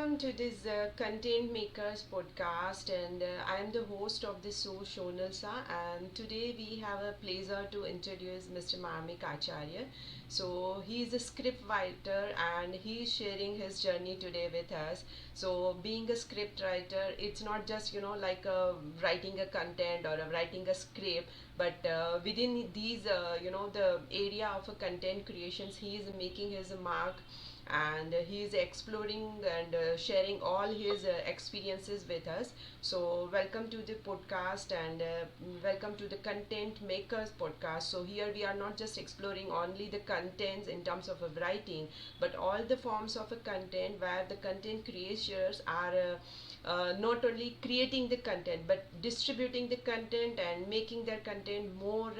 welcome to this Content Makers podcast, and I am the host of this show, Shonal Sa. And today we have a pleasure to introduce Mr. Marmik Acharya. So he is a script writer, and he is sharing his journey today with us. So being a script writer, it's not just like writing a content or writing a script, but within these the area of content creations, he is making his mark, and he is exploring and sharing all his experiences with us. So welcome to the podcast, and welcome to the Content Makers podcast. So here we are not just exploring only the contents in terms of a writing, but all the forms of a content where the content creators are not only creating the content but distributing the content and making their content more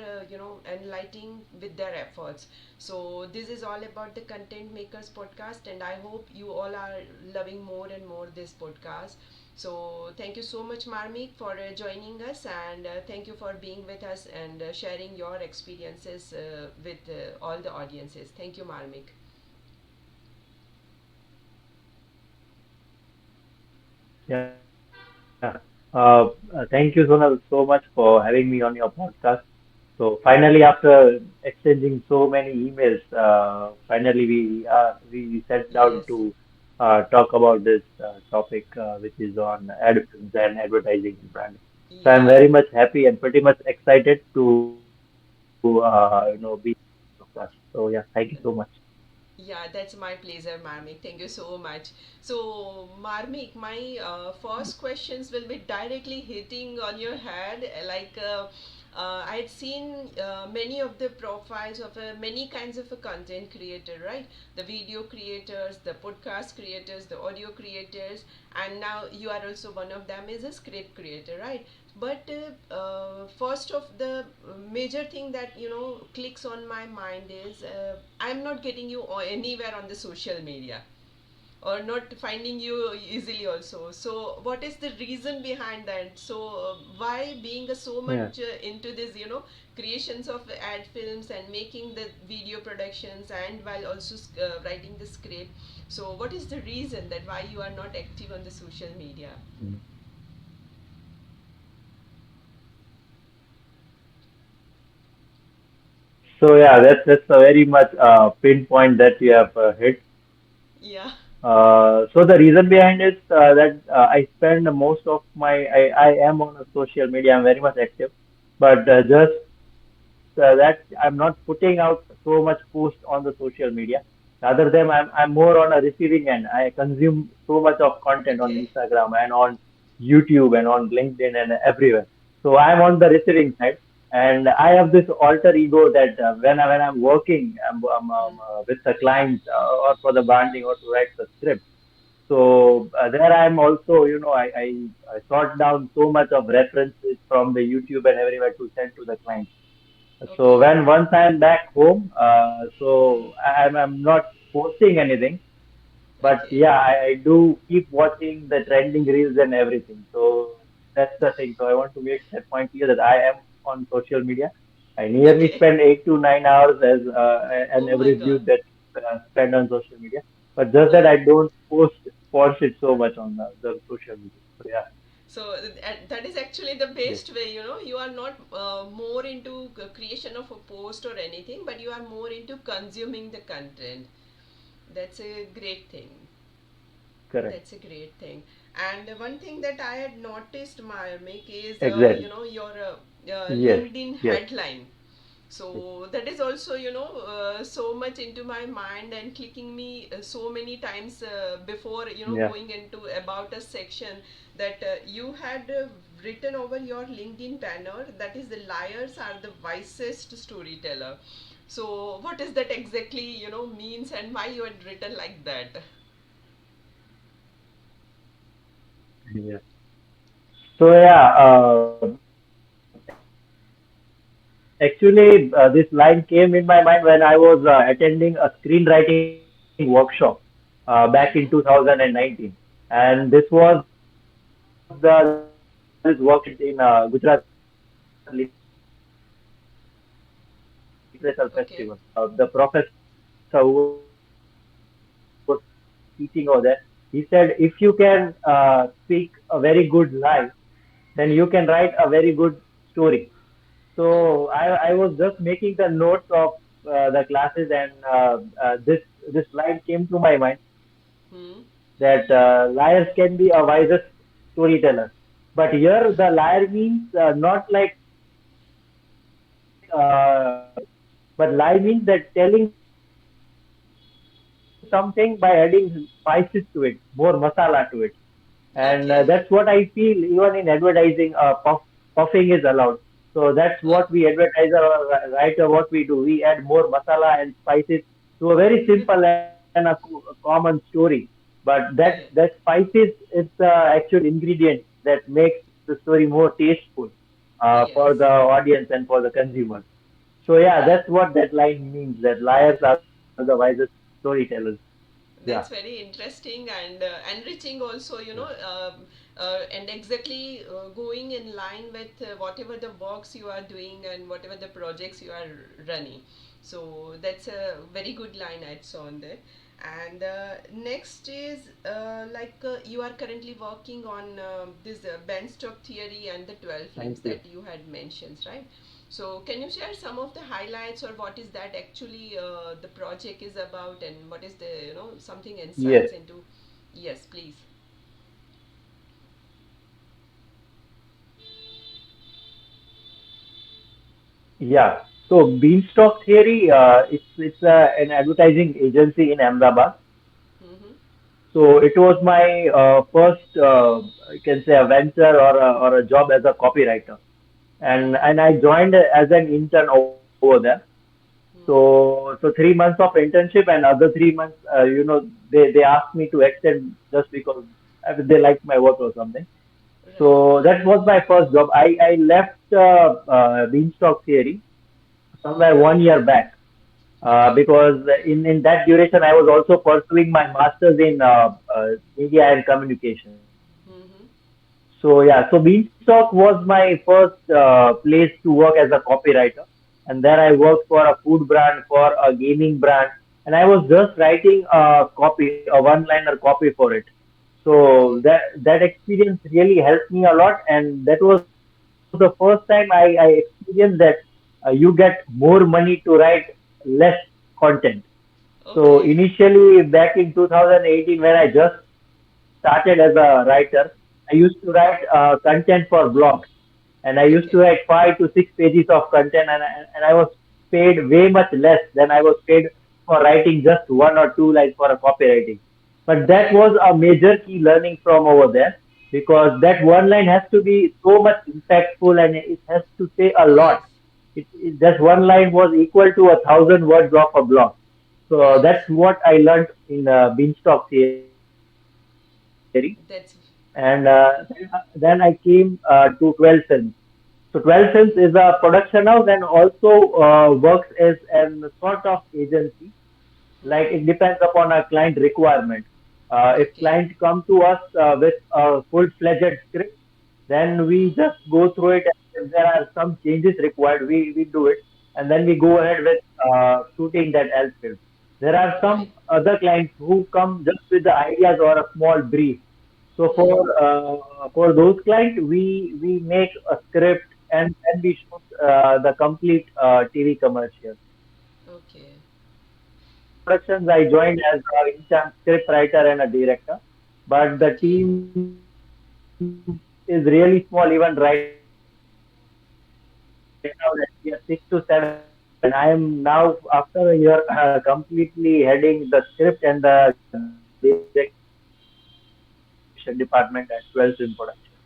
enlightening with their efforts. So this is all about the Content Makers podcast, and I hope you all are loving more and more this podcast. So thank you so much, Marmik, for joining us, and thank you for being with us and sharing your experiences with all the audiences. Thank you, Marmik. Yeah. Thank you, Sonal, so much for having me on your podcast. So finally, after exchanging so many emails, finally we sat down Yes. to talk about this topic, which is on ad films and advertising and branding. So I'm Yeah. very much happy and pretty much excited to be on the podcast. So yeah, thank you so much. Yeah, that's my pleasure, Marmik. Thank you so much. So, Marmik, my first questions will be directly hitting on your head. I had seen many of the profiles of many kinds of a content creator, right? The video creators, the podcast creators, the audio creators, and now you are also one of them is a script creator, right? But first of the major thing that clicks on my mind is I'm not getting you anywhere on the social media, or not finding you easily also. So what is the reason behind that? So why being so Yeah. much into this creations of ad films and making the video productions, and while also writing the script? So what is the reason that why you are not active on the social media? Mm. So yeah, that's a very much pinpoint that you have hit. Yeah. So the reason behind is that I spend most of I am on a social media. I'm very much active, but just that I'm not putting out so much post on the social media. Rather than I'm more on a receiving end. I consume so much of content on Okay. Instagram and on YouTube and on LinkedIn and everywhere. So I'm on the receiving side, and I have this alter ego that when I'm working, Hmm. with the client or for the branding or to write the script. So there I'm also, I sort down so much of references from the YouTube and everywhere to send to the client. So Okay. when once I'm back home, so I'm not posting anything, but Okay. yeah, I do keep watching the trending reels and everything. So that's the thing. So I want to make that point clear that I am on social media. I nearly Okay. spend 8 to 9 hours as an Oh my average god. youth that spend on social media, but just that Oh. I don't post it so much on the social media. So yeah, So that is actually the yes, best way, you are not more into creation of a post or anything, but you are more into consuming the content. That's a great thing. correct, That's a great thing. And one thing that I had noticed, Marmik, is exactly, your yes, LinkedIn yes, headline. So that is also so much into my mind and clicking me so many times before yeah. going into about a section that you had written over your LinkedIn banner, that is, the liars are the wisest storyteller. So what is that exactly means, and why you had written like that? Yeah. So yeah, actually, this line came in my mind when I was attending a screenwriting workshop back in Mm-hmm. 2019, and this was this workshop was held in Gujarat Literature Festival. The professor who was teaching over there, Okay. he was teaching over there, and he was He said, if you can speak a very good lie, then you can write a very good story. So I was just making the notes of the classes, and this line came to my mind Hmm. that liars can be a wisest storyteller. But here the liar means not like but lie means that telling something by adding spices to it, more masala to it. And that's what I feel even in Okay. advertising. Puffing is allowed. So that's what we advertiser Uh, or writer what we do. We add more masala and spices to a very simple and a common story. But that correct. spices is the actual ingredient that makes the story more tasteful for the Yes. audience and for the consumers. So yeah, That that's what that line means. That liars are the wisest storytellers. Yeah, that's very interesting and enriching also, yeah, and exactly going in line with whatever the works you are doing and whatever the projects you are running. So that's a very good line I saw on there. And next is you are currently working on this band stock theory and the 12 thank films you. that you had mentioned, right? So, can you share some of the highlights, or what is that actually the project is about, and what is the something Yes, insights into? Yes, please. yeah. So Beanstalk Theory, it's an advertising agency in Ahmedabad. Mm-hmm. So it was my first, I can say, a venture or a job as a copywriter, and I joined as an intern over there. Mm-hmm. So 3 months of internship and other 3 months, they asked me to extend just because they liked my work or something. Right. So that was my first job. I left Beanstalk Theory somewhere 1 year back Okay. because in that duration I was also pursuing my master's in media and communication. Mm-hmm. So yeah, so Beanstalk was my first place to work as a copywriter, and there I worked for a food brand, for a gaming brand, and I was just writing a copy, a one-liner copy for it. So Okay. that experience really helped me a lot, and that was the first time I experienced that you get more money to write less content. So Okay. initially, back in 2018, when I just started as a writer, I used to write content for blogs, and I used to write Okay. 5 to 6 pages of content, and I was paid way much less than I was paid for writing just 1 or 2 lines for a copywriting. But that Right. was a major key learning from over there because that one line has to be so much impactful and it has to say a lot. Yes. That one line was equal to 1,000 words of a blog. So Yes. that's what I learned in Beanstalk theory. And That's then I came to 12 Films. So 12 Films is a production house and also works as an sort of agency. Like it mm-hmm. depends upon our client requirement. If Okay. client come to us with a full-fledged script, then we Mm-hmm. just go through it. And if there are some changes required, we do it, and then we go ahead with shooting that L film. There are Right. some other clients who come just with the ideas or a small brief. So Mm-hmm. for those clients, we make a script and then we shoot the complete TV commercial. Okay. So in those productions, I joined as an intern script writer and a director. But the Okay. team is really small even right now. That we are 6 to 7 people, and I am now after a year completely heading the script and the direction department at 12 Film Production.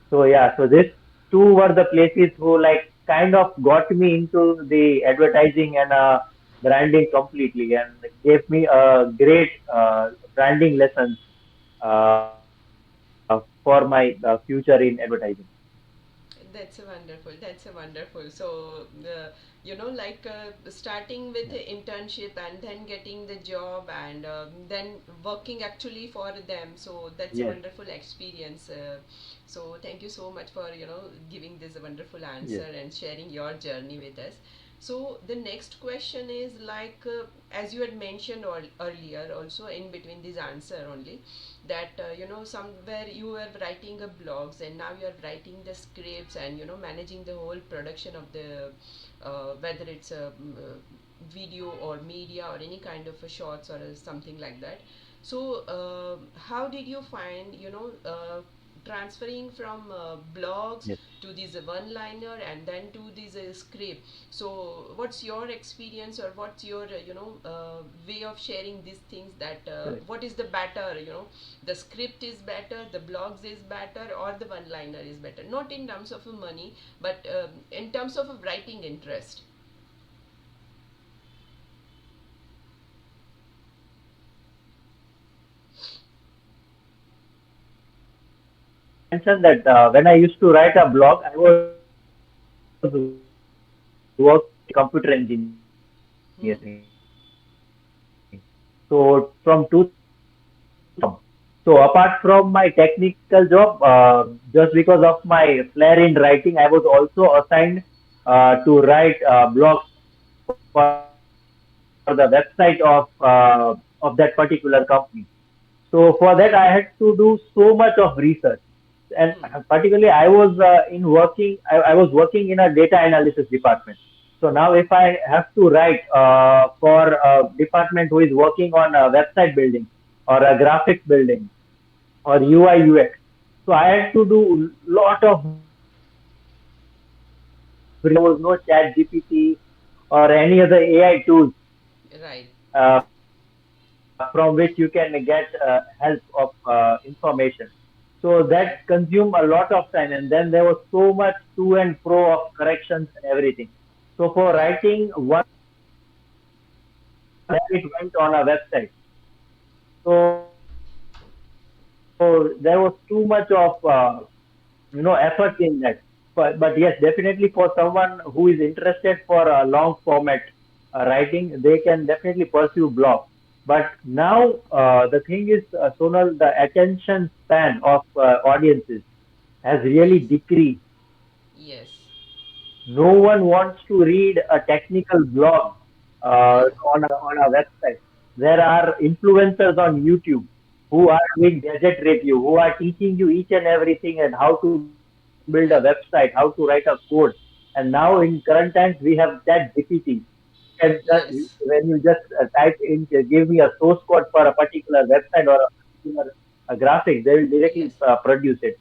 So yeah, so these two were the places who like kind of got me into the advertising and branding completely, and gave me a great branding lessons for my future in advertising. That's a wonderful. That's a wonderful. So, starting with the internship and then getting the job and then working actually for them. So that's a Yes, wonderful experience. So thank you so much for giving this wonderful yes, answer and sharing your journey with us. So the next question is like, as you had mentioned earlier, also in between this answer only, that somewhere you were writing a blogs and now you are writing the scripts and managing the whole production of the whether it's a video or media or any kind of a shorts or something like that. So how did you find transferring from blogs Yes, to this one liner and then to this script? So what's your experience or what's your way of sharing these things, that correct. what is the better, the script is better, the blogs is better, or the one liner is better, not in terms of money but in terms of a writing interest? Mentioned that when I used to write a blog, I was working computer engineering. Hmm. So from 2000 to 2003. So apart from my technical job, just because of my flair in writing, I was also assigned to write blogs for the website of that particular company. So for that, I had to do so much of research. And particularly, I was working in a data analysis department. So now, if I have to write for a department who is working on a website building or a graphics building or UI UX, so I had to do lot of research. There was no chat GPT or any other AI tools Right. from which you can get help of information. So that consumed a lot of time, and then there was so much to and fro of corrections and everything. So for writing one blog, then it went on a website. So there was too much of effort in that. But yes, definitely for someone who is interested for a long format writing, they can definitely pursue blog. But now the thing is, Sonal, the attention span of audiences has really Yes. decreased. Yes. No one wants to read a technical blog on a website. There are influencers on YouTube who are doing gadget review, who are teaching you each and everything and how to build a website, how to write a code. And now in current times we have that GPT. You can just, Yes. when you just type in, give me a source code for a particular website or a particular graphic, they will directly Yes. produce it.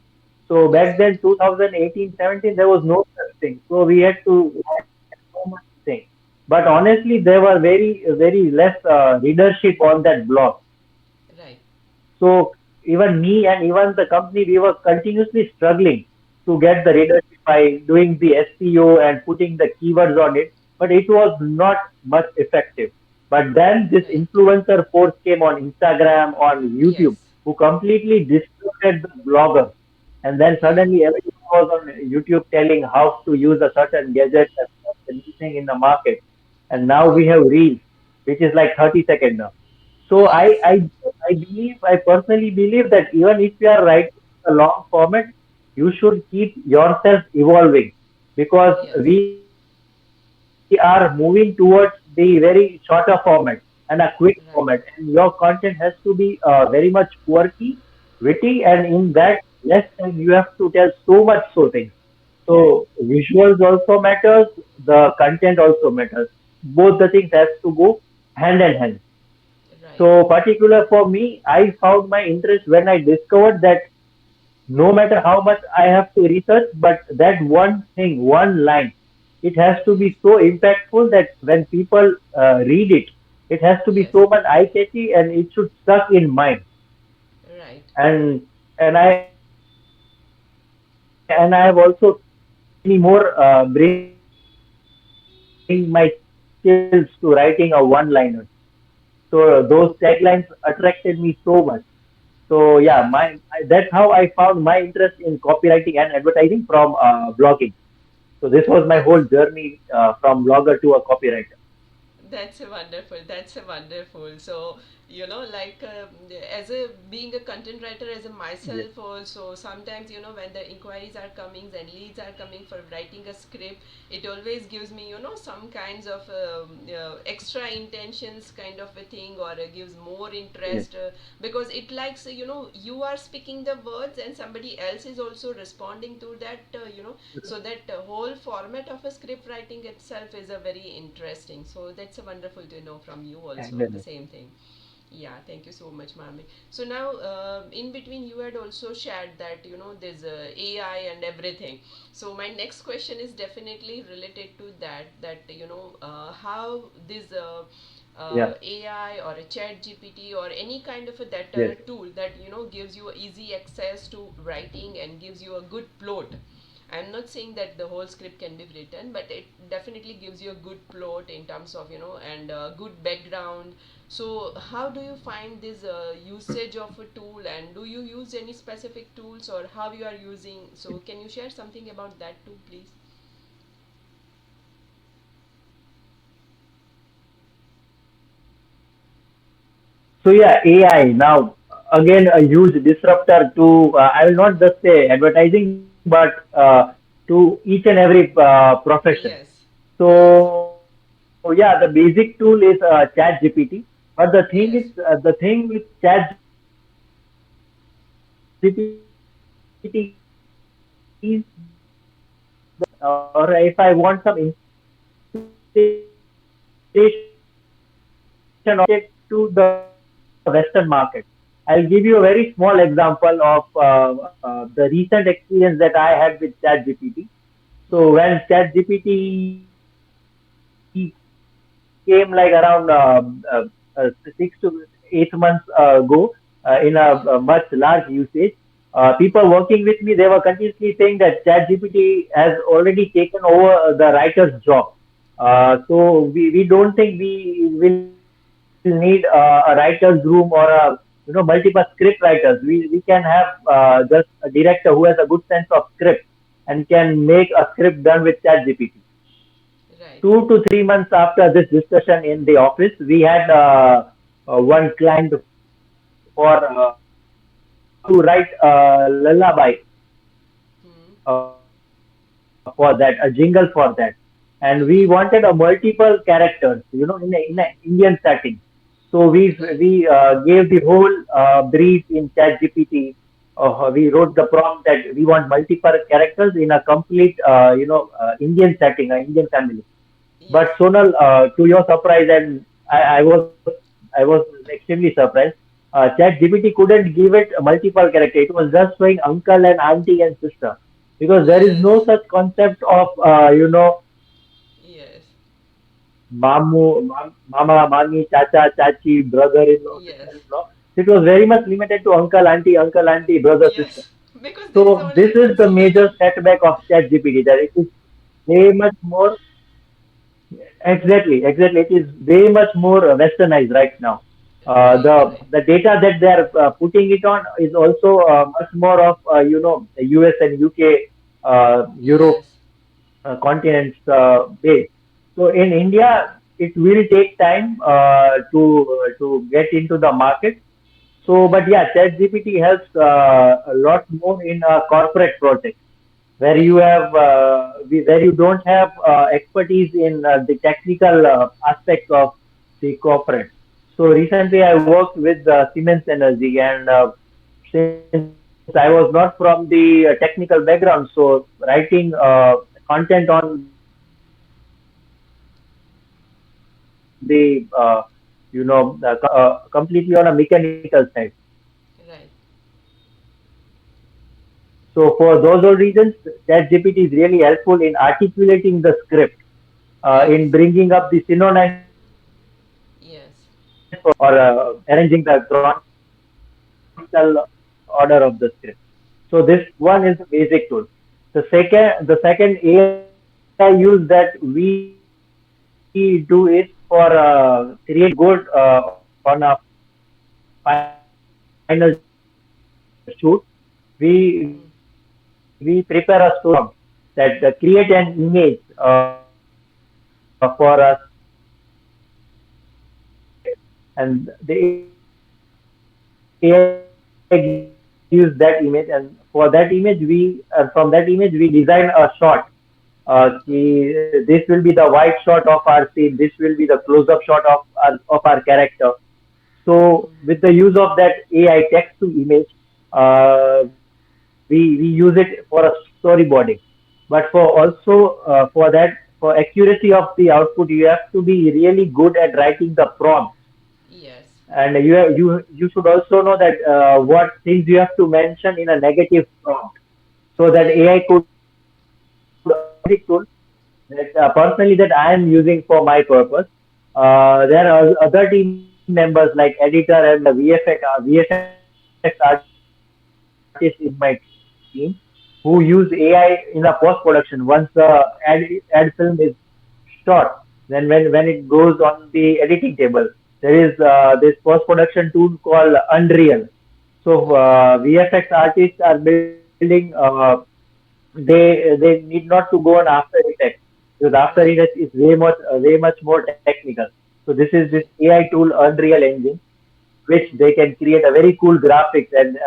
So Yes. back then, 2018, 17, there was no such thing. So we had to write so much thing. But honestly, there were very less readership on that blog. Right. So even me and even the company, we were continuously struggling to get the readership by doing the SEO and putting the keywords on it, but it was not much effective. But then this Right. influencer force came on Instagram, on YouTube, Yes. who completely distorted the bloggers. And then Hmm. suddenly everyone was on YouTube telling how to use a certain gadget and what's the new thing in the market. And now we Right. have Reels, which is like 30 seconds now. So Yes. I personally believe that even if you are writing a long format, you should keep yourself evolving because Yes. we are moving towards the very shorter format and a quick format, and your content Right. has to be very much quirky, witty, and in that less time you have to tell so much so things. So visuals also matters, the content also matters. Both the things has to go hand in hand. Right. So particular for me, I found my interest when I discovered that no matter how much I have to research, but that one thing, one line, it has to Yes. be so impactful that when people read it, it has to be Yes. so much eye catchy and it should stuck in mind. Right. And and I have also tried many more bring my skills to writing a one-liner. So those taglines attracted me so much. So yeah, that's how I found my interest in copywriting and advertising from blogging. So this was my whole That's journey from blogger to a copywriter. That's a wonderful. That's a wonderful. So like as a being a content writer as a Yes. myself also, sometimes when the inquiries are coming and leads are coming for writing a script, it always gives me some kinds of extra intentions kind of a thing, or gives more Yes. interest, because it likes you are speaking the words and somebody else is also responding to that, so that whole format of a script writing itself is a very interesting. So that's a wonderful to know from you also And the same thing. Yeah, thank you so much, Mami. So now, in between, you had also shared that there's AI and everything. So my next question is definitely related to that. That how this yeah. AI or a Chat GPT or any kind of a that Yes. tool that gives you easy access to writing and gives you a good plot. I'm not saying that the whole script can be written, but it definitely gives you a good plot in terms of and good background. So how do you find this usage of a tool, and do you use any specific tools, or how you are using? So can you share something about that too, please? So yeah, AI now again a huge disruptor to I will not just say advertising, but to each and every profession. Yes, yes, So yeah, the basic tool is ChatGPT. But yes, the thing with ChatGPT is that or if I want some inspiration or to the Western market. I'll give you a very small example of the recent experience that I had with ChatGPT. So hmm, when ChatGPT came like around 6 to 8 months ago in a yeah, much large usage, people working with me, they were continuously saying that ChatGPT has already taken over the writer's job. So we don't think we will need a writer's room or multiple script writers. We can have just a director who has a good sense of script and can make a script done with ChatGPT. right, 2 to 3 months after this discussion in the office, we had one client for to write a lullaby hmm, for that, a jingle for that, and we okay, wanted a multiple characters, in a hmm, Indian setting. So right, we gave the whole brief in ChatGPT. We wrote the prompt that we want multiple characters in a complete, Indian setting, an Indian family. yes, But Sonal, to your surprise, and I was extremely surprised. ChatGPT couldn't give it a multiple character. It was just showing uncle and auntie and sister, because there is yes, no such concept of yes, mama, mami, chacha, chachi, brother-in-law, yes, sister-in-law. It was very much limited to uncle, auntie, brother, sister. yes, because there is So only this is one the source. major setback of ChatGPT, that it is way much more. Exactly, exactly. It is way much more westernized right now. Right, right, The data that they are putting it on is also much more of US and UK, Europe yes, continents based. So in India, it will take time to get into the market. So, but right, yeah, ChatGPT helps a lot more in corporate projects where right, where you don't have expertise in the technical aspects of the corporate. So recently I yes, worked with Siemens Energy, and since I was not from the technical background, so writing content on the completely on a mechanical side. right, So for those all reasons, ChatGPT is really helpful in articulating the script, yes, in bringing up the synonyms for yes, or arranging the chronological order of the script. So this one is the basic tool. The second AI use that we do is for creating good on a final shoot. We prepare a story we prepare a story prompt that create an image for us to create, and the image is then AI gives that image, and for that image from that image we design a shot. Okay. This will be the wide shot of our scene. This will be the close-up shot of our character. So Mm-hmm. with the use of that AI text to image, we use it for a storyboarding. But for also for that, for accuracy of the output, you have to be really good at writing the prompt, Yes. and you should also know that what things you have to mention in a negative prompt, so that Yeah. AI could tool that personally that I am using for my purpose. There are other team members like editor and VFX artist in my team who use AI in a post production. Once the ad film is shot, then when it goes on the editing table, there is this post production tool called Unreal. So Okay. VFX artists are building. They need not to go on After Effects, because After Effects is Right. way much more technical. So this Yeah. AI tool Unreal Engine, which they Hmm. can create a very cool graphics, and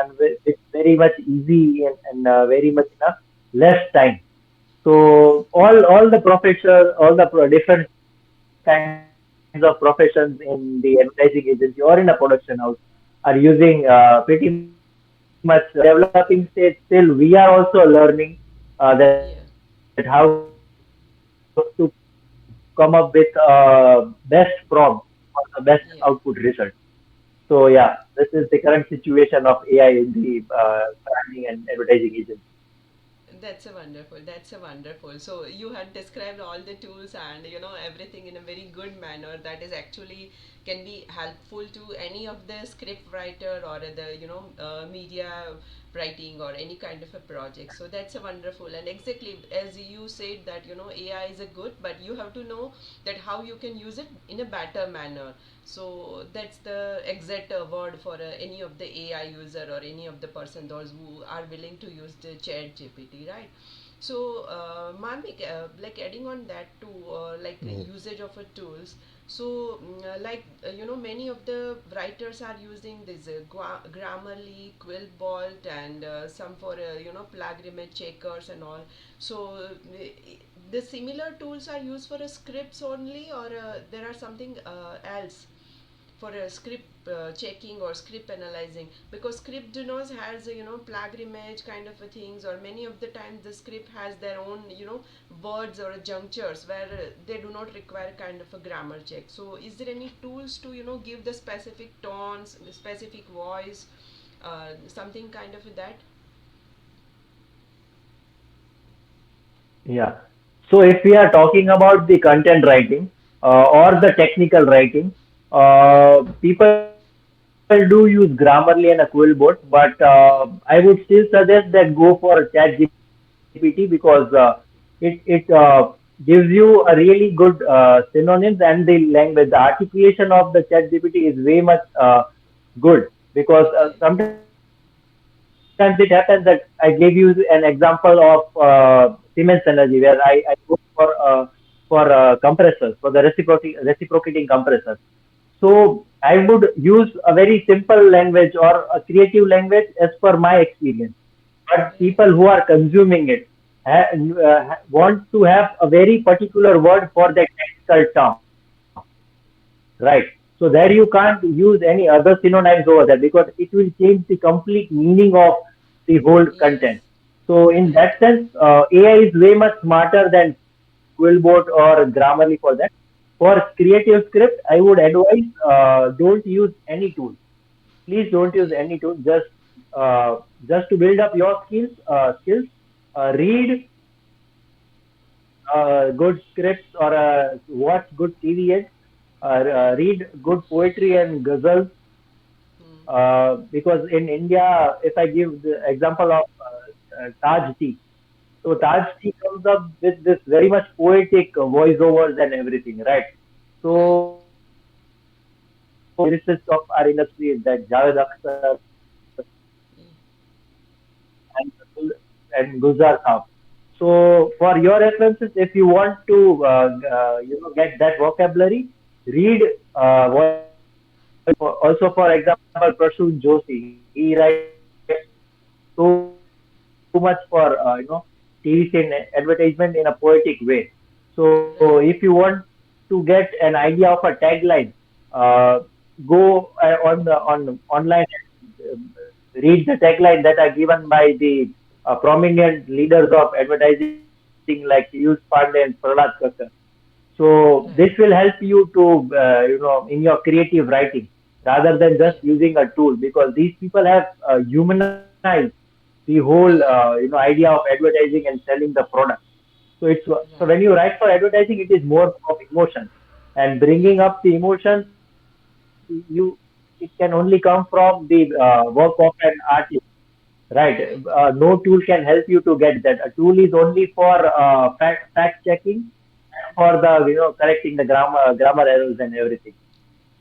it's very much easy, and very much in a less time. Yes. So all the profession, different kinds of professions in the advertising agency or in a production house are using pretty much in a developing stage. Still, we are also learning that how to Yeah. come up with best prompt for the best output result. So yeah, Yeah. this is the current situation of AI in the branding and advertising agency. That's a wonderful. That's a wonderful. So you had described all the tools and everything in a very good manner that is actually can be helpful to any of the script writer or the media writing or any kind of a project. So that's a wonderful, and exactly as you said that AI is a good, but you have to know that how you can use it in a better manner. So that's the exact word for any of the AI user or any of the person those who are willing to use the chat GPT, right? So Marmik, like adding on that to like usage of tools. So like many of the writers are using this Grammarly, Quillbolt, and some for plagiarism checkers and all. So the similar tools are used for scripts only, or there are something else for a script checking or script analyzing, because script has plagiarism kind of a things, or many of the times the script has their own words or junctures where they do not require kind of a grammar check. So is there any tools to give the specific tones, the specific voice, something kind of that? Yeah. So if we are talking about the content writing or the technical writing, people do use Grammarly and a Quillbot, but I would still suggest that go for ChatGPT, because it gives you a really good synonyms, and the language, the articulation of the ChatGPT is way much good, because Yeah. sometimes it happens that I gave you an example of Siemens Energy, where I go for compressors, for the reciprocating compressors. So I would use a very simple language or a creative language as per my experience. But Right. people who are consuming it want to have a very particular word for that technical term, right? So there you can't use any other synonyms over there, because it will change the complete meaning of the whole content. Yes. So in that Right. sense, AI is way much smarter than Quillbot or Grammarly for that. For creative script, I would advise don't use any tool. Please don't use Okay. any tool. Just to build up your skills. Read good scripts, or watch good TV ads. Read good poetry and ghazals. Hmm. Because in India, if I give the example of Taj tea, so Taj tea comes up with this very much poetic voiceovers and everything, right? Right. So lyricists of our industry, that Javed Akhtar Yeah. and and Gulzar Saab. So for your references, if you want to get that vocabulary, read voiceovers of also for example, Prashant Joshi, he writes so much for TV and advertisement in a poetic way. So if you want to get Right. an idea of a tagline, uh, go online and read the tagline that are given by the prominent leaders of advertising like Piyush Pandey and Prahlad Kakar. So this will Right. help you to, in your creative writing rather than just Yeah. using a tool, because these people have humanized the whole, Yeah. idea of advertising and selling the product. So it's so when Right. you write for advertising, it is more of emotion and bringing Yes. up the emotions. It can only come from the work of an artist, right? Right. No tool can help you to get that. A tool is only for fact checking and for the correcting the grammar errors and everything.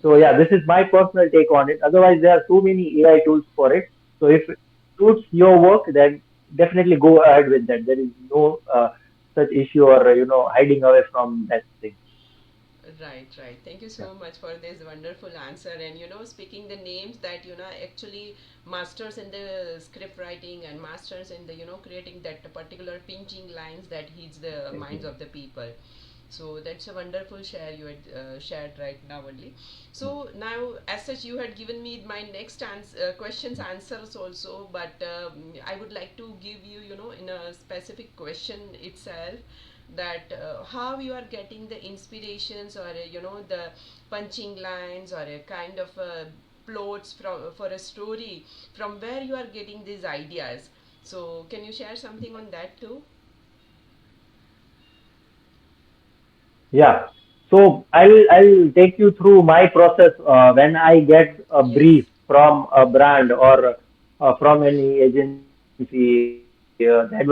So yeah, Right. this is my personal take on it. Otherwise, there are so many AI tools for it. So if it suits your work, then definitely go ahead with that. There is no such issue or hiding away from that thing. Right, right. Thank you Yeah. so much for this wonderful answer. And speaking the names that actually masters in the script writing and masters in the creating that particular pinching lines that hits the minds of the people. So that's a wonderful share you had shared right now only. So now, as such, you had given me my next questions answers also, but I would like to give you, in a specific question itself, that how you are getting the inspirations or the punching lines or a kind of plots from for a story, from where you are getting these ideas. So can you share something on that too? Yeah. So I'll take you through my process when I get a Yes. brief from a brand or from any agency, the advertising brief.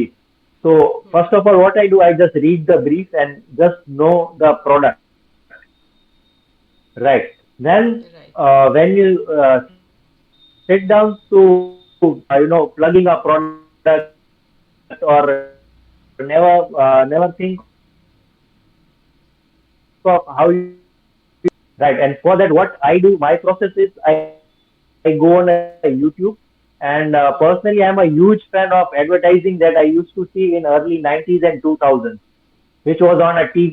So first of all, Hmm. what I do, I just read the brief and just know the product, right? Then Right. when you sit down to plugging a product or never think of how you can right, and for that what I do, my process is I go on a YouTube, and personally I'm a huge fan of advertising that I used to see in early 90s and 2000s, which was on a TV, right?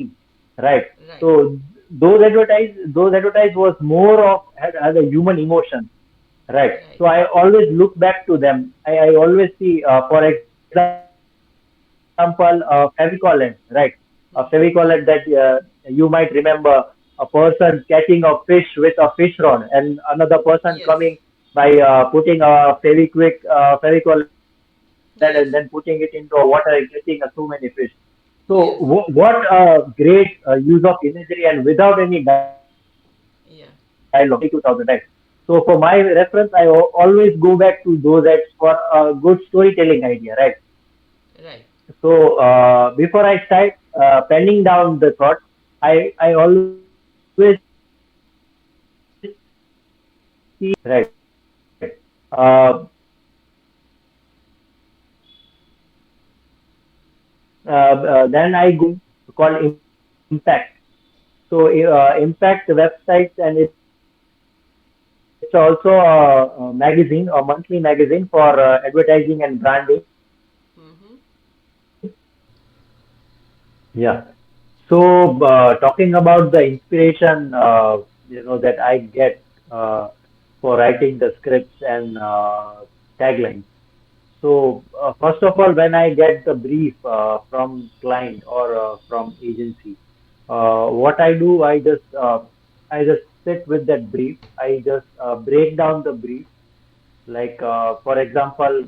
So those advertise was more Right. of had a human emotion, right? So I always look back to them. Right. I always see, for example, Fevicol, right? Fevicol that you might Hmm. remember, a person catching a fish with a fish rod and another person coming by Yes. putting a Fevicol and then putting it into a water and getting Yes. so many fish. So what Yes. great use of imagery and without any dialogue in early 2000, right? Yeah. So for my reference, I always go back to those ads for a good storytelling idea, right? Right. So before I start penning down the thought, I always see right. Then I go to a website called Impact. So Impact websites, and it's also a magazine, a monthly magazine for advertising and branding. Mm-hmm. Yeah. So talking about the inspiration, that I get for writing the scripts and taglines. So first of all, when I get the brief from client or from agency, what I do, I just sit with that brief. I just break down the brief. Like for example,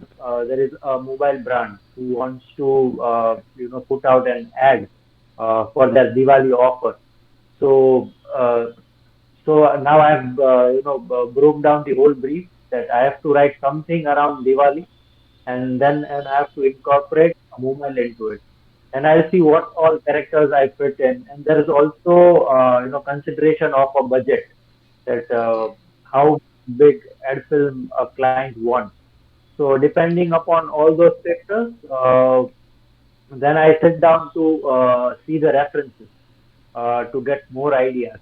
there is a mobile brand who wants to put out an ad for their Diwali offer. So now I've broke down the whole brief that I have to write something around Diwali, and I have to incorporate a mobile into it. And I'll see what all characters I fit in. And there is also consideration of a budget, that Okay. how big ad film a client wants. So depending Right. upon all those factors, then I sit down to see the references to get more ideas.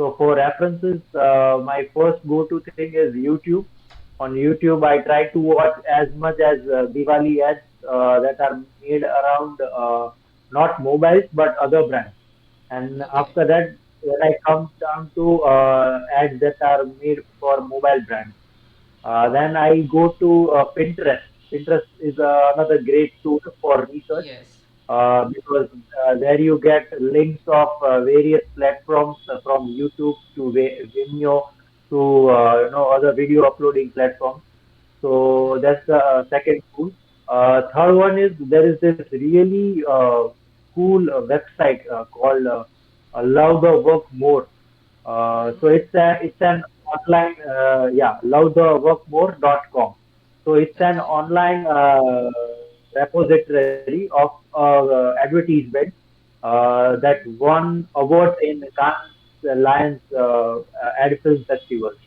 So for references, my first go-to thing is YouTube. On YouTube, I try to watch as much as Diwali ads that are made around not mobiles but other brands. And Okay. after that, when I come down to ads that are made for mobile brands, then I go to Pinterest. Pinterest is another great tool for research Yes. because there you get links of various platforms from YouTube to Vimeo to other video uploading platforms. So Right. that's the second tool. Third one is there is this really cool website called Love the Work More. So Mm-hmm. it's an online lovetheworkmore.com. So it's an Okay. online repository of advertisements that Mm-hmm. won awards in Cannes Lions ad film festivals.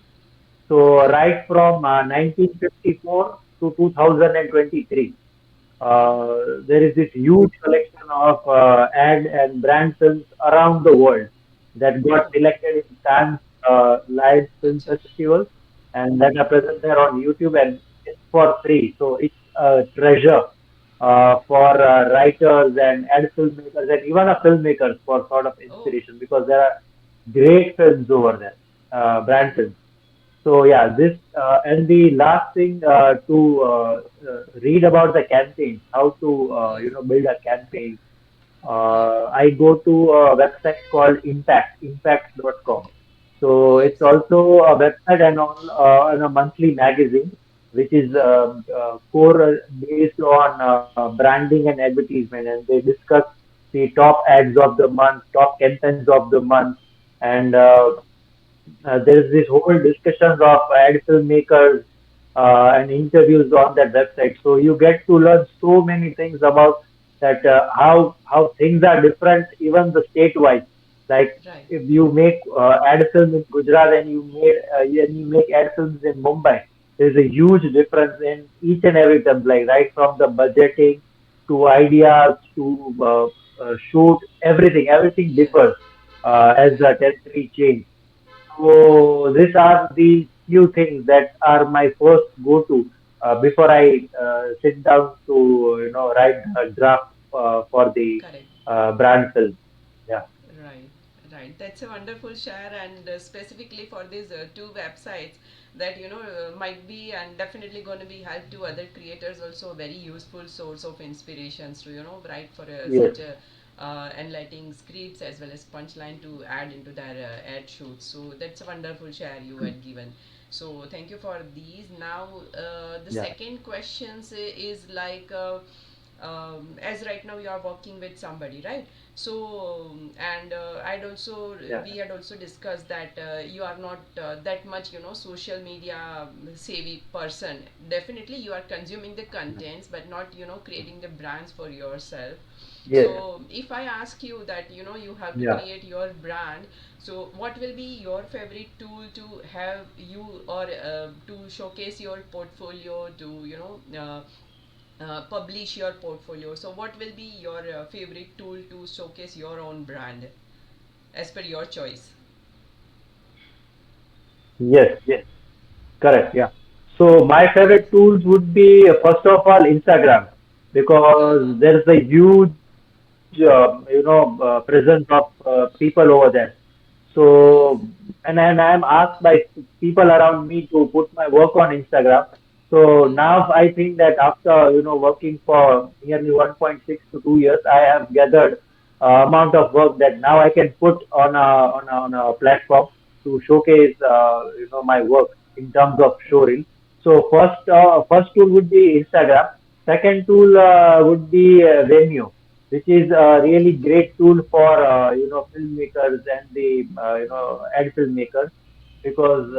So Okay. right from 1954 to 2023, there is this huge collection of ad and brand films around the world that got Oh, selected in Cannes Lions Film acha. Festival and that are present there on YouTube and it's for free. So it's a treasure for writers and ad filmmakers and even filmmakers for sort of Oh. inspiration because there are great films over there, brand films. So yeah, this and the last thing read about the campaigns, how to Yes. build a campaign. Yeah. I go to a website called impact.com. So it's Yes. also a website and a monthly magazine, which is Mm-hmm. core based on branding and advertisement, and they discuss the top ads of the month, top campaigns of the month, and there is this whole discussions of ad filmmakers and interviews on that website. So you get to learn so many things about that how things are different, even the state wise. Like Right. if you make ad film in Gujarat and you make ad films in Mumbai, there is a huge difference in each and every term. Like right from the budgeting to ideas to shoot, everything Yes. differs as Right. the territory change. Right. So these are the few things that are my first go-to before I sit down to write a draft for the Correct. brand film. Yeah. Right, right. That's a wonderful share, and specifically for these two websites that might be and definitely going to be help to other creators. Also, a very useful source of inspirations to write for Yes. such a enlightening scripts as well as punchline to add into their ad shoots. So that's a wonderful share you had given. So thank you for these. Now, the Yeah. second questions is like. As right now you are working with somebody, right? So and I'd also Yeah. we had also discussed that you are not that much social media savvy person. Definitely you are consuming the contents but not creating the brands for yourself. Yes. So if I ask you that you have to Yeah. create your brand, so what will be your favorite tool to have you or to showcase your portfolio, to publish your portfolio? So, what will be your favorite tool to showcase your own brand as per your choice? Yes. Yes. Correct. Yeah. So my favorite tools would be first of all Instagram Uh because huh. there's a huge presence of people over there. So Yes. and I'm asked by people around me to put my work on Instagram. So Mm-hmm. now I think that after working for nearly 1.6 to 2 years, I have gathered amount of work that now I can put on a platform to showcase my work in terms of Right. showreel. So first tool would be Instagram. Second tool would be Vimeo, which is a really Okay. great tool for filmmakers and the ad filmmakers because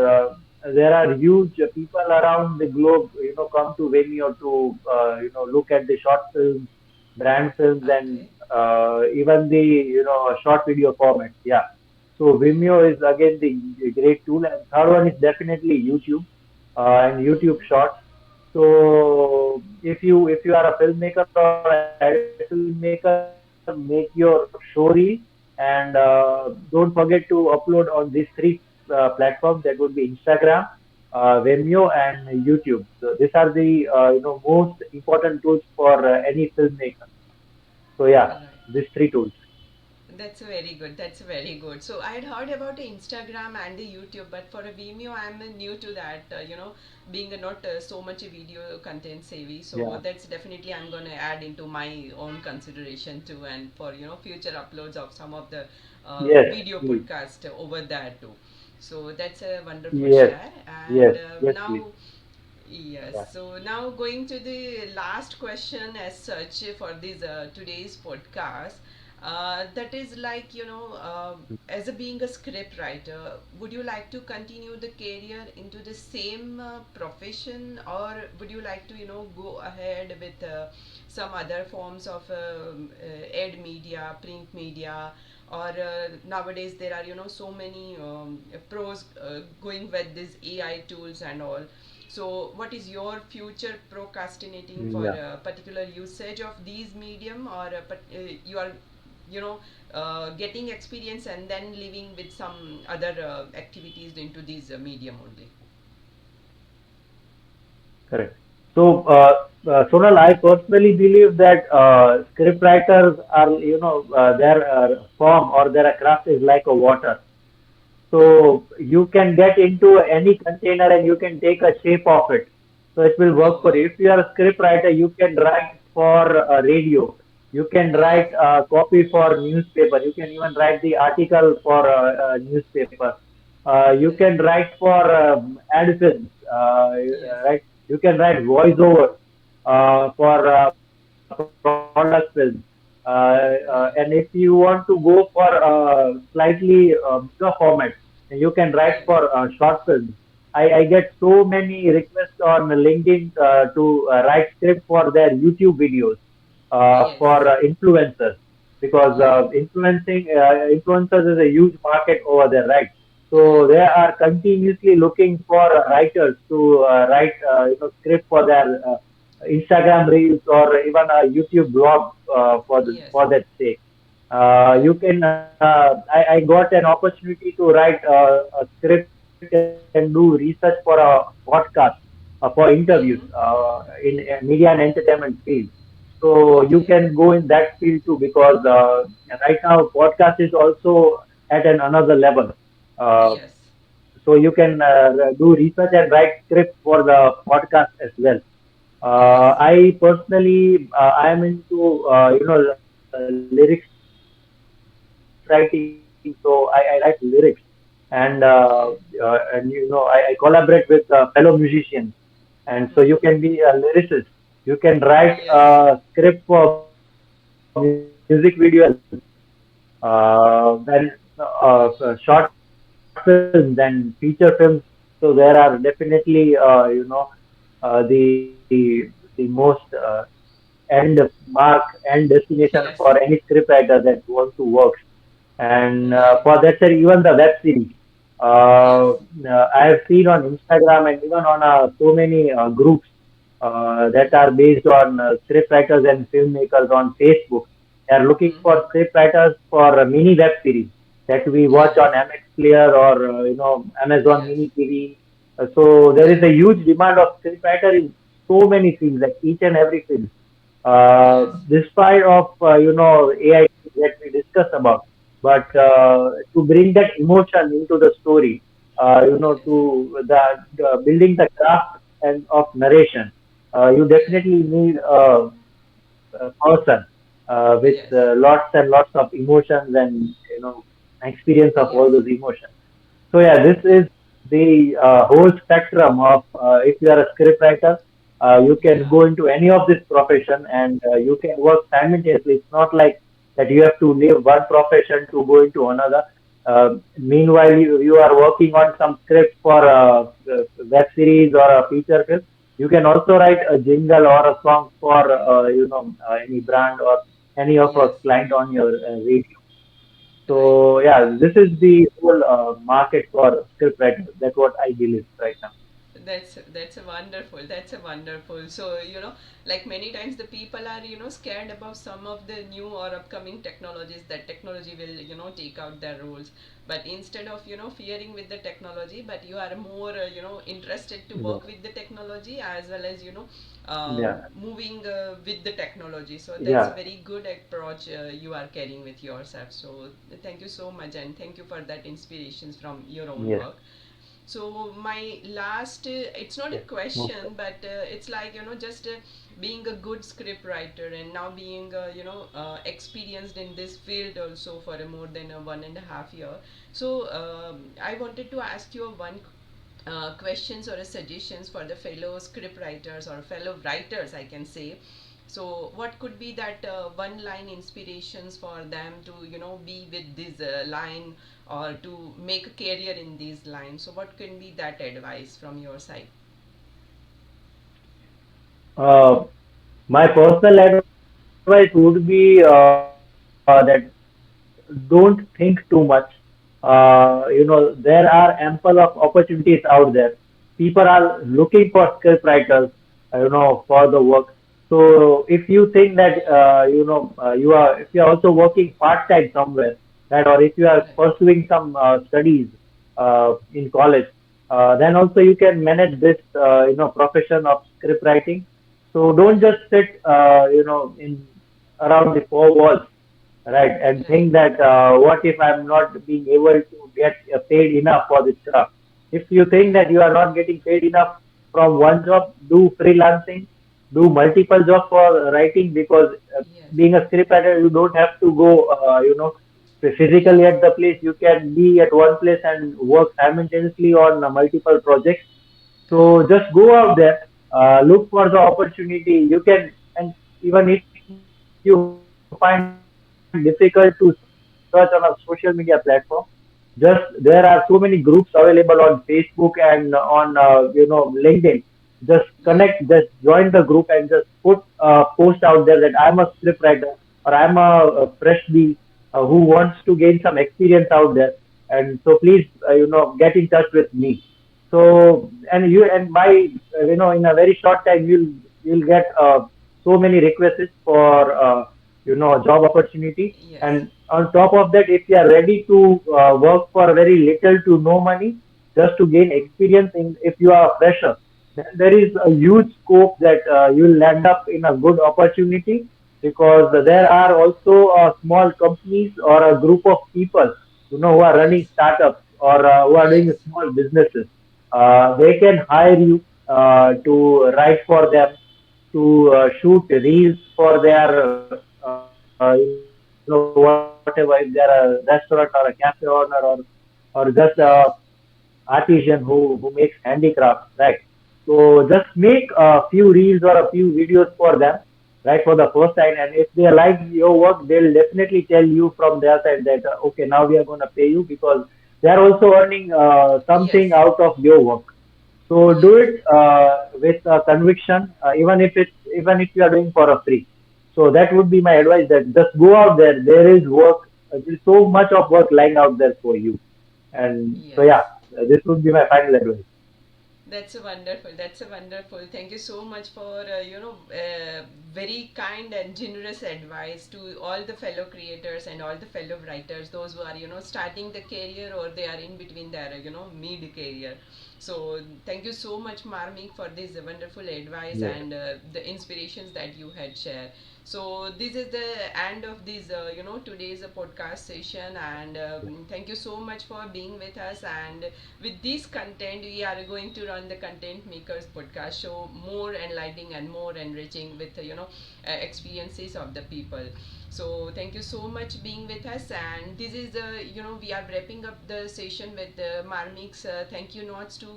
there are huge people around the globe come to Vimeo to look at the short films, brand films, and Okay. even the short video formats. Yeah. So Vimeo is again the great tool, and third one is definitely YouTube and YouTube Mm-hmm. Shorts. So if you are a filmmaker or ad filmmaker, make your showreel And don't forget to upload on these three platforms. That would be Instagram, Vimeo, and YouTube. So these are the most important tools for any filmmaker. So yeah, Right. these three tools. That's very good. That's very good. So I had heard about the Instagram and the YouTube, but for a Vimeo, I'm new to that. Being not so much a video content savvy, so Yeah. that's definitely I'm gonna add into my own consideration too, and for future uploads of some of the Yes. video Please. podcast over there too. So that's a wonderful Yes. share. And Yes. Yes. Please. now, yes, Yeah. so now going to the last question as such for this today's podcast. That is like, as a being a script writer, would you like to continue the career into the same profession, or would you like to, go ahead with some other forms of ed media, print media, or nowadays there are, so many pros going with these AI tools and all. So, what is your future procrastinating for Yeah. a particular usage of these medium, or you are, you know, getting experience and then living with some other activities into these medium only? Correct. So, Sonal, I personally believe that script writers are, their form or their craft is like a water. So you can get into any container and you can take a shape of it. So it will Oh work for you. wow! If you are a script writer, you can write for radio. You can Yes, write copy for newspaper. You can even write the article for newspaper. You correct. can write for ad films. Yes, Right. You can write voiceover for product films. And if you correct. want to go for slightly bigger format, you can write for Yes, short films. I get so many requests on LinkedIn to write script for their YouTube videos for yes, influencers, because yes, influencers is a huge market over there, right? So right, they are continuously looking for writers to write script for their Instagram reels or even a YouTube blog yes, for that sake. right. You can. I got an opportunity to write a script and do research for a podcast for interviews Mm-hmm. in media and entertainment field. So you can Okay. go in that field too, because right now podcast is also at an another level. Uh, Yes, so you can do research and write script for the podcast as well. yes, I personally, I am into lyrics writing, so I write lyrics, and I collaborate with fellow musicians, and so you can be a lyricist. You can write a yes, script for music video as well. Then short films, then feature films. So there are definitely the most end mark and destination for yes, any scriptwriter that want to work. And right. for that, sir, even the web series. Yes, Uh, I have seen on Instagram and even on so many groups that are based on scriptwriters and filmmakers on Facebook. They are looking mm-hmm. for scriptwriters for mini web series that we watch Yes, on MX Player or Amazon yes, Mini TV. So there is a correct. huge demand of scriptwriter in so many fields, like each and every field. Yes, Despite of AI that we discussed about, but to bring that emotion into the story, yes, to the building the craft and of narration, you correct. definitely need a person with Yes, lots and lots of emotions and experience of all those yes, emotions. So yeah, this is the whole spectrum of if you are a scriptwriter, you can yeah, go into any of this profession and you can work simultaneously. It's not like that you have to leave one profession to go into another. Meanwhile, you are working on some script for a web series or a feature film. You can also write a jingle or a song for any brand or any of a yes, client on your radio. right. So yeah, this is the whole market for scriptwriters. That's what I believe right now. That's a wonderful. That's a wonderful. So like many times the people are scared about some of the new or upcoming technologies, that technology will take out their roles. But instead of fearing with the technology, but you are more interested to work with the technology, as well as moving with the technology. So that's a yeah, very good approach you are carrying with yourself. So thank you so much, and thank you for that inspirations from your own yes, work. So my last, it's not a yes, most question, but it's like just being a good script writer, and now being experienced in this field also for a more than a 1.5 year. So I wanted to ask you one questions or a suggestions for the fellow script writers or fellow writers, I can say. So what could be that one line inspirations for them to be with this line, or to make a career in these lines? So what can be that advice from your side? uh, my personal advice would be that don't think too much. There are ample of opportunities out there. People are looking for script writers, for the work. So if you think that, if you are also working part time somewhere, right, or if you are Right. pursuing some studies in college, then also you can manage this, profession of script writing. So don't just sit, in around the four walls, right, and Right. think that what if I'm not being able to get paid enough for this job. If you think Right. that you are not getting paid enough from one job, do freelancing, do multiple jobs for writing, because Yes. being a scriptwriter, you don't have to go, Yes. physically at the place. You can be at one place and work simultaneously on multiple projects. So Correct. just go out there, look for the opportunity. You can, and even if you find difficult to search on a social media platform, just there are so many groups available on Facebook and on LinkedIn. Just connect, just join the group and just Yes. put a post out there that I'm a scriptwriter, or I'm a fresh bee who wants to gain some experience out there. And so please, get in touch with me. So, and you and by, in a very short time, you'll get so many requests for job opportunity. Yes. And on top of that, if you are ready to work for very little to no money just to gain experience, in if you are a fresher, then there is a huge scope that you'll land up in a good opportunity, because there Yes. are also small companies or a group of people who are Yes. running startups, or who are doing Yes. small businesses. They can hire you to write for them, to shoot reels for their, whatever, if they're a restaurant or a cafe owner, or just a Yes. artisan who makes handicraft, right? So just make a few reels or a few videos for them, right, for the first time. And if they like your work, they'll definitely tell you from their side that, okay, now we are going to pay you, because they are also earning something Yes. out of your work. So do Yes. it with conviction, even if you are doing for a free. So that would be my advice, that just go out there. There is work. There's so much of work lying out there for you. And so Yes. yeah, this would be my final advice. That's a wonderful. That's a wonderful. Thank you so much for very kind and generous advice to all the fellow creators and all the fellow writers, those who are starting the career, or they are in between their mid career. So thank you so much, Marmik, for this wonderful advice Yes. and the inspirations that you had shared. So this is the end of this today's podcast session, and thank you so much for being with us. And with this content, we are going to run the content makers podcast show, more enlightening and more enriching with experiences of the people. So thank you so much being with us, and this is the we are wrapping up the session with Marmik's thank you notes to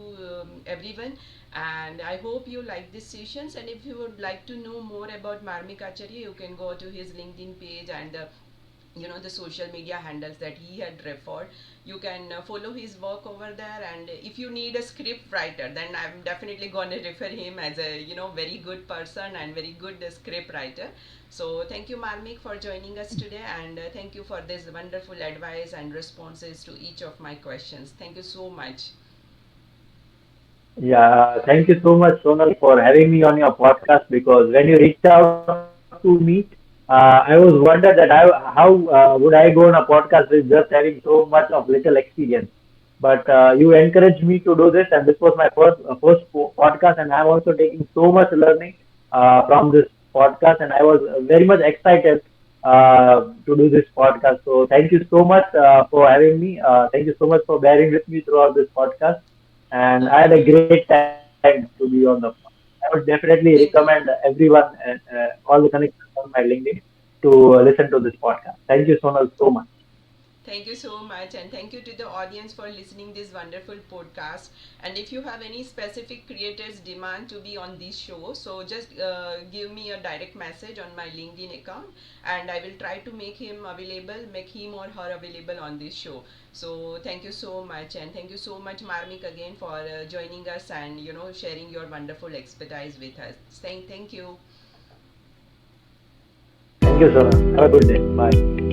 everyone. And I hope you like these sessions, and if you would like to know more about Marmik Acharya, you can go to his LinkedIn page and the social media handles that he had referred. You can follow his work over there, and if you need a script writer, then I'm definitely going to refer him as a very good person and very good script writer. So thank you, Marmik, for joining us today, and thank you for this wonderful advice and responses to each of my questions. Thank you so much. Yeah, thank you so much, Sonal, for having me on your podcast. Because when you reached out to me, I was wondered that how would I go on a podcast with just having so much of little experience. But you encouraged me to do this, and this was my podcast, and I'm also taking so much learning from this podcast, and I was very much excited to do this podcast. So thank you so much for having me. Thank you so much for bearing with me throughout this podcast, and I had a great time to be on the podcast. I would definitely recommend Thank you. everyone, all the connections on my LinkedIn, to listen to this podcast. Thank you, Sonal, so much. Thank you so much, and thank you to the audience for listening this wonderful podcast. And if you have any specific creators demand to be on this show, so just give me a direct message on my LinkedIn account, and I will try to make him or her available on this show. So thank you so much, and thank you so much, Marmik, again for joining us and sharing your wonderful expertise with us. Thank you. Thank you, Sonal. Have a good day. Bye.